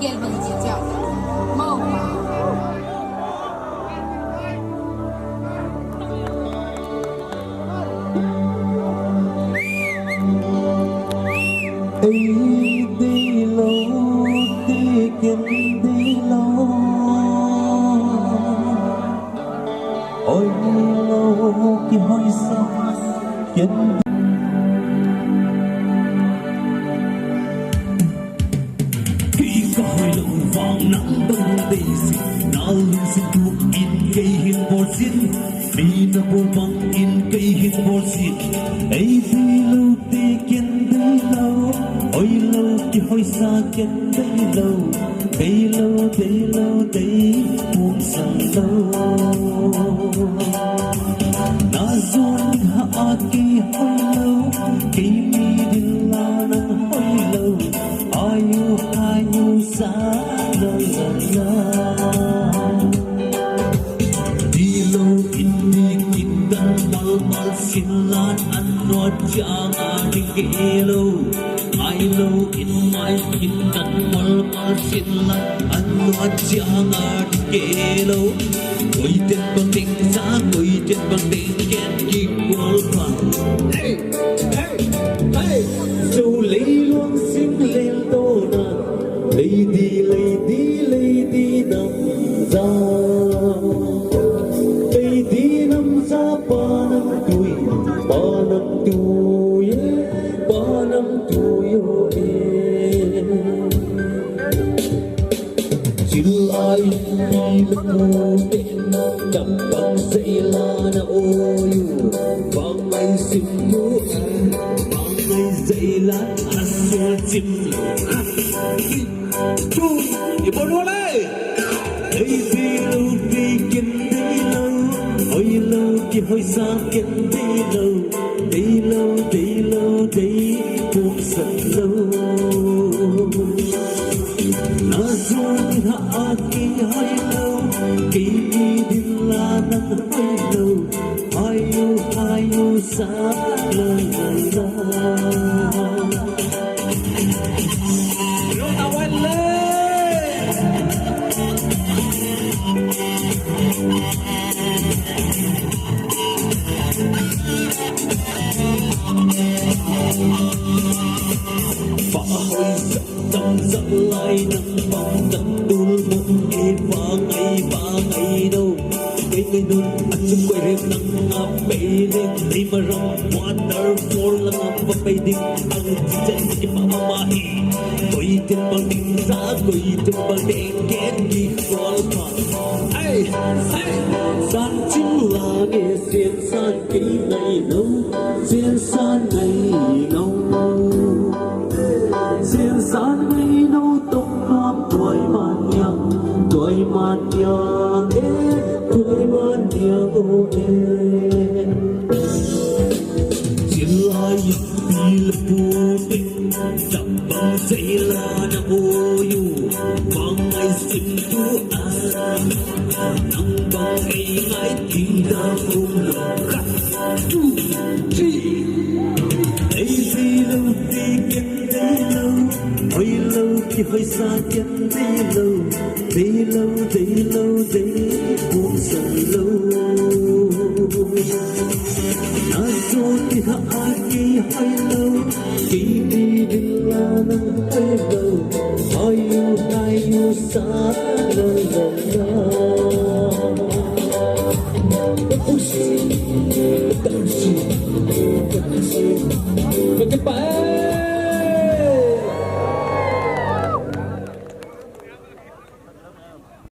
gel bằng chị chào mau ấy đi lâu đi kiếm đi lâu ôi đi lâu kia hỏi sao kiếm khi có hơi lộng vàng nắng đông đầy xịt nào luôn xin thuộc in cây hiền bồ xin đi na bồ vàng in cây hiền bồ xin ấy đi lâu đi kiếm đi lâu ôi lâu kia hỏi xa kiếm đi lâu đây lâu đây lâu đây buông sẵn lâu na dồn hạ kỳ hỏi lâu kỳ mi đi la nang hỏi lâu ayu sa la la đi lâu in đi kinh đan mal xin lan ăn no chang đi ghê lâu ai lâu in mai kinh đan mal xin lan ăn no chang đi ghê lâu quay trên bằng tình giá quay trên bằng tình ghét gì qual phẳng hey hey hey dù lấy luôn xin lên tô na lấy đi nằm ra lấy đi nằm ra ba năm tuổi chiều ai đi lũ cầm bằng dây la na ôi vang ngày xin mũ vang ngày dây la ăn xua chim chu đi bộ đua lên đây đi lâu đi kiếm đi lâu ôi lâu kia hơi xa kiếm đi lâu đây buông giận lâu na dồn hạ kỳ hai lâu kỳ đi la nang hai lâu ayu sa la la và hơi tâm dẫn lại nắng bóng tận đun một ngày ba ngày đâu ngày đun ăn chung quay rêu nắng ngập bay lên đi mà rong waterfall là ngập và bay đi ăn chân cái mà hi quay trên bằng đỉnh giá quay trên bằng đỉnh ghét đi qual phẳng hey hey san chim là nghe xiên san cái này đâu xiên san này đâu xiên san này đâu tóc nam tuổi man nhang tuổi man nhang ô chiều ai đi lũ tình chập bằng dây la na ôi vang ngày xin tu nắng bằng ngày kinh đa không lòng khát tu chi đây đi lâu đi kiếm đi lâu ôi lâu kia hơi xa kiếm đi lâu buông giận lâu na dồn đi hạ kỳ hai lâu kỳ đi la nang hai lâu ayu sa la la